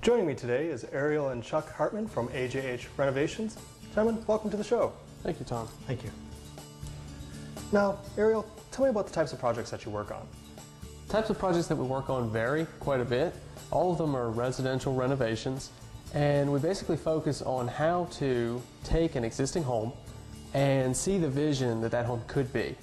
Joining me today is Ariel and Chuck Hartman from AJH Renovations. Gentlemen, welcome to the show. Thank you, Tom. Thank you. Now, Ariel, tell me about the types of projects that you work on. Types of projects that we work on vary quite a bit. All of them are residential renovations, and we basically focus on how to take an existing home and see the vision that that home could be.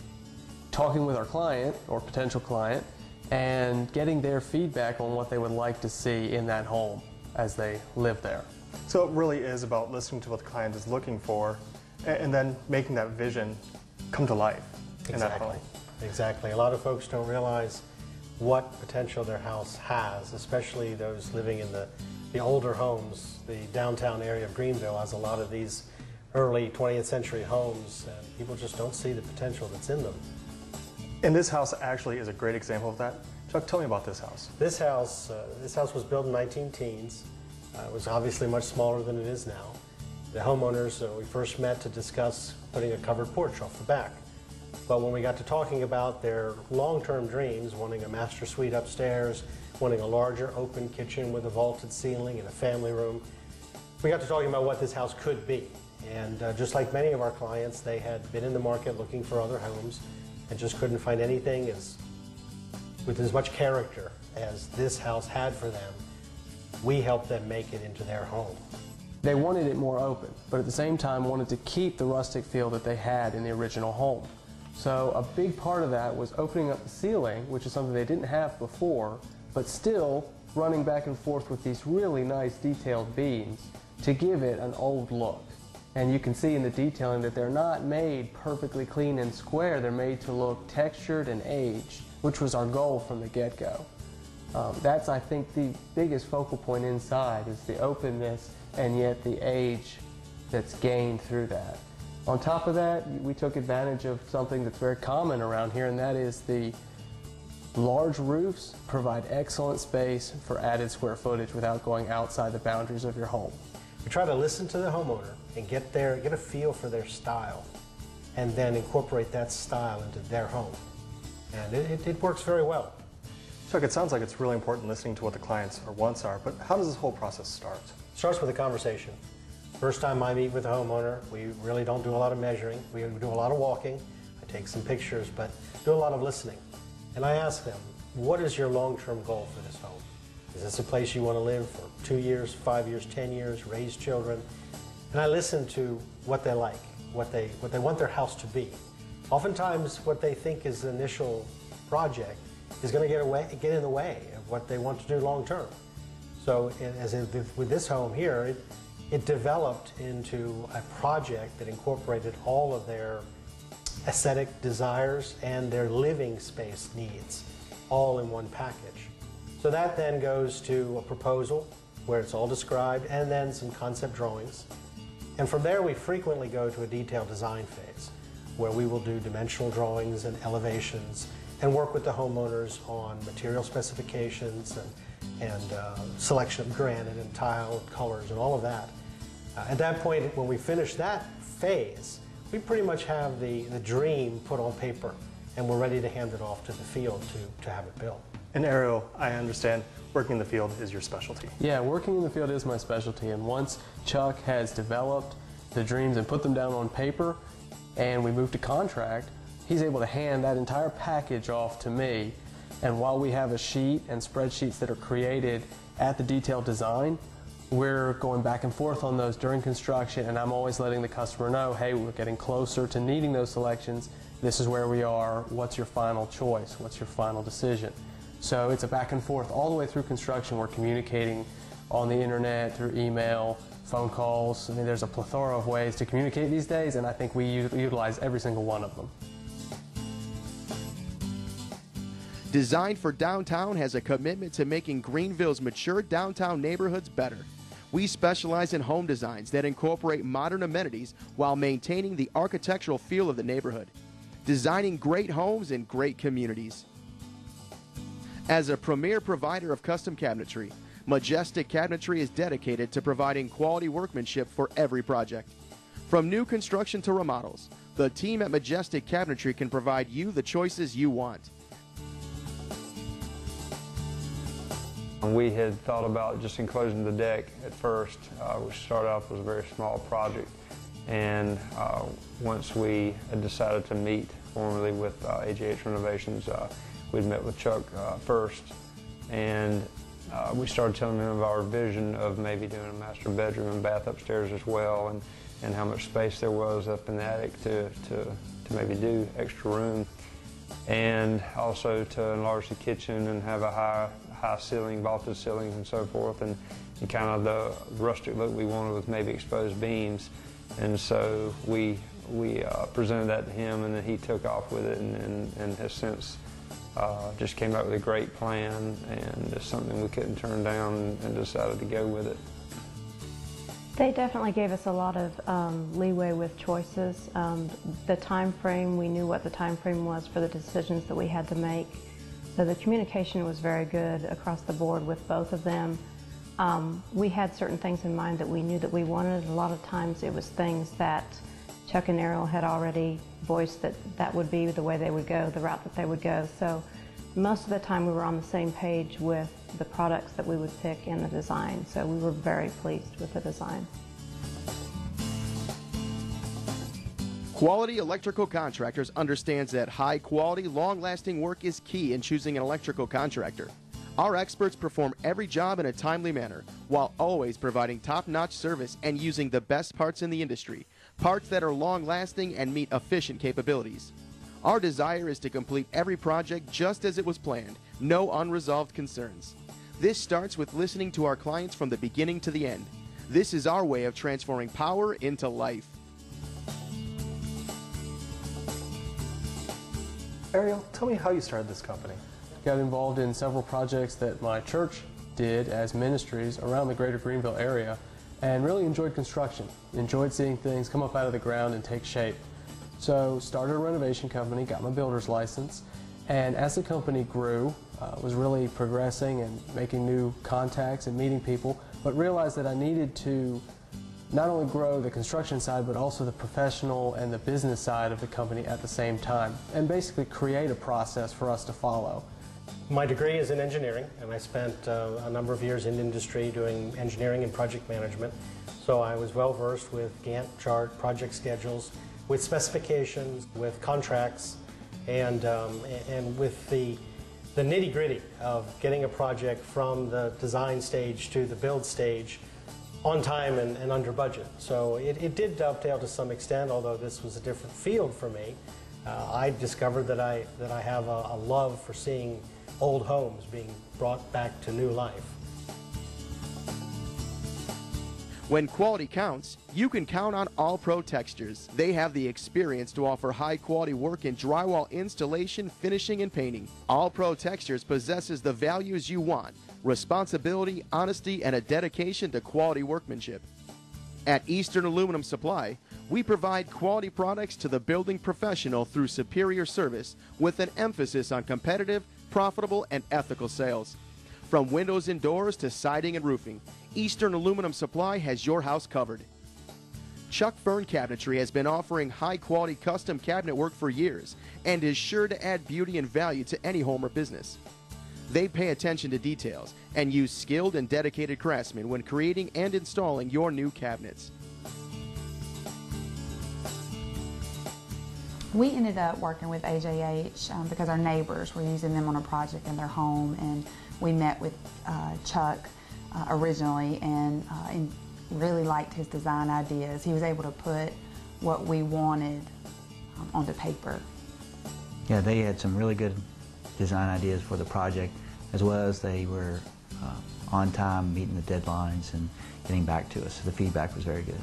Talking with our client or potential client and getting their feedback on what they would like to see in that home as they live there. So it really is about listening to what the client is looking for and then making that vision come to life in that home. Exactly. A lot of folks don't realize what potential their house has, especially those living in the older homes. The downtown area of Greenville has a lot of these early 20th century homes, and people just don't see the potential that's in them. And this house actually is a great example of that. Chuck, tell me about this house. This house was built in 19-teens. It was obviously much smaller than it is now. The homeowners, we first met to discuss putting a covered porch off the back. But when we got to talking about their long-term dreams, wanting a master suite upstairs, wanting a larger open kitchen with a vaulted ceiling and a family room, we got to talking about what this house could be. And just like many of our clients, they had been in the market looking for other homes and just couldn't find anything with as much character as this house had for them. We helped them make it into their home. They wanted it more open, but at the same time wanted to keep the rustic feel that they had in the original home. So a big part of that was opening up the ceiling, which is something they didn't have before, but still running back and forth with these really nice detailed beams to give it an old look. And you can see in the detailing that they're not made perfectly clean and square. They're made to look textured and aged, which was our goal from the get-go. That's, I think, the biggest focal point inside is the openness and yet the age that's gained through that. On top of that, we took advantage of something that's very common around here, and that is the large roofs provide excellent space for added square footage without going outside the boundaries of your home. We try to listen to the homeowner and get a feel for their style, and then incorporate that style into their home. And it works very well. Chuck, it sounds like it's really important listening to what the client's wants are, but how does this whole process start? It starts with a conversation. First time I meet with a homeowner, we really don't do a lot of measuring. We do a lot of walking. I take some pictures, but do a lot of listening. And I ask them, what is your long-term goal for this home? Is this a place you want to live for 2 years, 5 years, 10 years, raise children? And I listen to what they like, what they want their house to be. Oftentimes, what they think is the initial project is going to get in the way of what they want to do long-term. So with this home here, it developed into a project that incorporated all of their aesthetic desires and their living space needs all in one package. So that then goes to a proposal where it's all described and then some concept drawings. And from there we frequently go to a detailed design phase where we will do dimensional drawings and elevations and work with the homeowners on material specifications and selection of granite and tile colors and all of that. At that point, when we finish that phase, we pretty much have the dream put on paper, and we're ready to hand it off to the field to have it built. And Ariel, I understand working in the field is your specialty. Yeah, working in the field is my specialty, and once Chuck has developed the dreams and put them down on paper, and we move to contract, he's able to hand that entire package off to me. And while we have a sheet and spreadsheets that are created at the detailed design, we're going back and forth on those during construction, and I'm always letting the customer know, hey, we're getting closer to needing those selections. This is where we are. What's your final choice? What's your final decision? So it's a back and forth all the way through construction. We're communicating on the internet, through email, phone calls. I mean, there's a plethora of ways to communicate these days, and I think we utilize every single one of them. Designed for Downtown has a commitment to making Greenville's mature downtown neighborhoods better. We specialize in home designs that incorporate modern amenities while maintaining the architectural feel of the neighborhood. Designing great homes in great communities. As a premier provider of custom cabinetry, Majestic Cabinetry is dedicated to providing quality workmanship for every project. From new construction to remodels, the team at Majestic Cabinetry can provide you the choices you want. We had thought about just enclosing the deck at first, which started off as a very small project. And once we had decided to meet formally with AJH Renovations, we'd met with Chuck first, and we started telling him of our vision of maybe doing a master bedroom and bath upstairs as well, and how much space there was up in the attic to maybe do extra room, and also to enlarge the kitchen and have a high ceiling, vaulted ceilings and so forth, and kind of the rustic look we wanted with maybe exposed beams. And so we presented that to him, and then he took off with it and has since just came up with a great plan, and it's something we couldn't turn down, and decided to go with it. They definitely gave us a lot of leeway with choices. The time frame, we knew what the time frame was for the decisions that we had to make. So the communication was very good across the board with both of them. We had certain things in mind that we knew that we wanted. A lot of times it was things that Chuck and Ariel had already voiced that would be the way they would go, the route that they would go. So most of the time we were on the same page with the products that we would pick and the design. So we were very pleased with the design. Quality Electrical Contractors understands that high-quality, long-lasting work is key in choosing an electrical contractor. Our experts perform every job in a timely manner while always providing top-notch service and using the best parts in the industry, parts that are long-lasting and meet efficient capabilities. Our desire is to complete every project just as it was planned, no unresolved concerns. This starts with listening to our clients from the beginning to the end. This is our way of transforming power into life. Ariel, tell me how you started this company. Got involved in several projects that my church did as ministries around the greater Greenville area, and really enjoyed construction. Enjoyed seeing things come up out of the ground and take shape. So started a renovation company, got my builder's license, and as the company grew, was really progressing and making new contacts and meeting people, but realized that I needed to not only grow the construction side, but also the professional and the business side of the company at the same time, and basically create a process for us to follow. My degree is in engineering, and I spent a number of years in industry doing engineering and project management. So I was well versed with Gantt chart, project schedules, with specifications, with contracts, and with the nitty-gritty of getting a project from the design stage to the build stage on time and under budget. So it did dovetail to some extent, although this was a different field for me. I discovered that I have a love for seeing old homes being brought back to new life. When quality counts, you can count on All Pro Textures. They have the experience to offer high-quality work in drywall installation, finishing, and painting. All Pro Textures possesses the values you want: responsibility, honesty, and a dedication to quality workmanship. At Eastern Aluminum Supply, we provide quality products to the building professional through superior service with an emphasis on competitive, profitable, and ethical sales. From windows and doors to siding and roofing, Eastern Aluminum Supply has your house covered. Chuck Fern Cabinetry has been offering high-quality custom cabinet work for years and is sure to add beauty and value to any home or business. They pay attention to details and use skilled and dedicated craftsmen when creating and installing your new cabinets. We ended up working with AJH because our neighbors were using them on a project in their home, and we met with Chuck originally and really liked his design ideas. He was able to put what we wanted onto paper. Yeah, they had some really good design ideas for the project, as well as they were on time, meeting the deadlines and getting back to us. So the feedback was very good.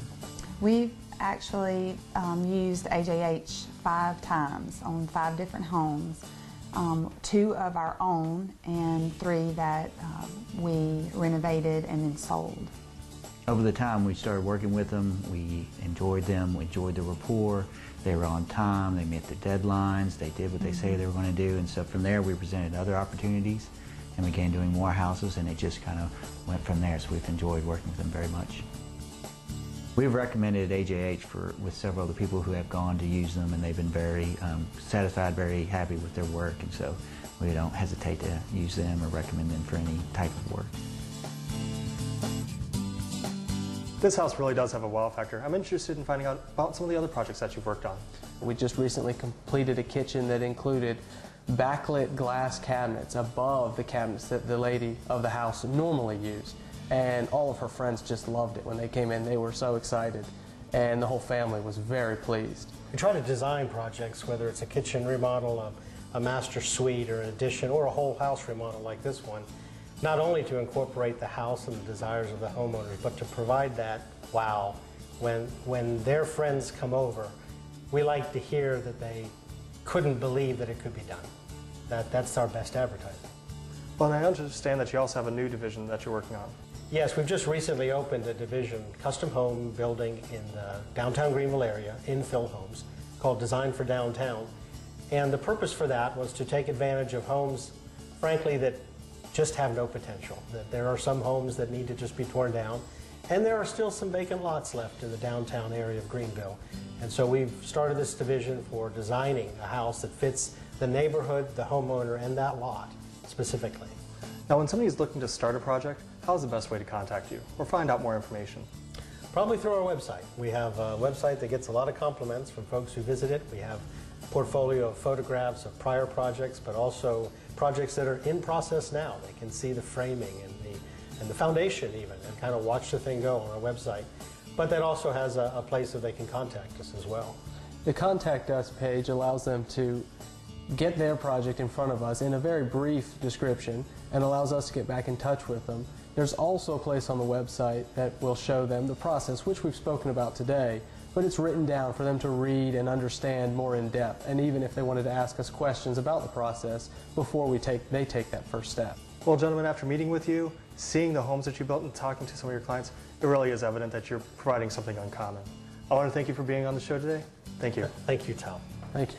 We've actually used AJH 5 times on 5 different homes, 2 of our own and 3 that we renovated and then sold. Over the time we started working with them, we enjoyed the rapport. They were on time, they met the deadlines, they did what they say they were going to do, and so from there we presented other opportunities and began doing more houses, and it just kind of went from there. So we've enjoyed working with them very much. We've recommended AJH with several of the people who have gone to use them, and they've been very satisfied, very happy with their work, and so we don't hesitate to use them or recommend them for any type of work. This house really does have a wow factor. I'm interested in finding out about some of the other projects that you've worked on. We just recently completed a kitchen that included backlit glass cabinets above the cabinets that the lady of the house normally used. And all of her friends just loved it. When they came in, they were so excited. And the whole family was very pleased. We try to design projects, whether it's a kitchen remodel, a master suite, or an addition, or a whole house remodel like this one, not only to incorporate the house and the desires of the homeowners, but to provide that wow. When their friends come over, we like to hear that they couldn't believe that it could be done. That's our best advertising. Well, and I understand that you also have a new division that you're working on. Yes, we've just recently opened a division, custom home building in the downtown Greenville area, infill homes, called Design for Downtown. And the purpose for that was to take advantage of homes, frankly, that just have no potential. That there are some homes that need to just be torn down, and there are still some vacant lots left in the downtown area of Greenville. And so we've started this division for designing a house that fits the neighborhood, the homeowner, and that lot specifically. Now, when somebody's looking to start a project, how's the best way to contact you or find out more information? Probably through our website. We have a website that gets a lot of compliments from folks who visit it. We have a portfolio of photographs of prior projects, but also projects that are in process now. They can see the framing and the foundation even, and kind of watch the thing go on our website. But that also has a place that they can contact us as well. The Contact Us page allows them to get their project in front of us in a very brief description and allows us to get back in touch with them. There's also a place on the website that will show them the process, which we've spoken about today, but it's written down for them to read and understand more in depth, and even if they wanted to ask us questions about the process before they take that first step. Well, gentlemen, after meeting with you, seeing the homes that you built and talking to some of your clients, it really is evident that you're providing something uncommon. I want to thank you for being on the show today. Thank you. Thank you, Tom. Thank you.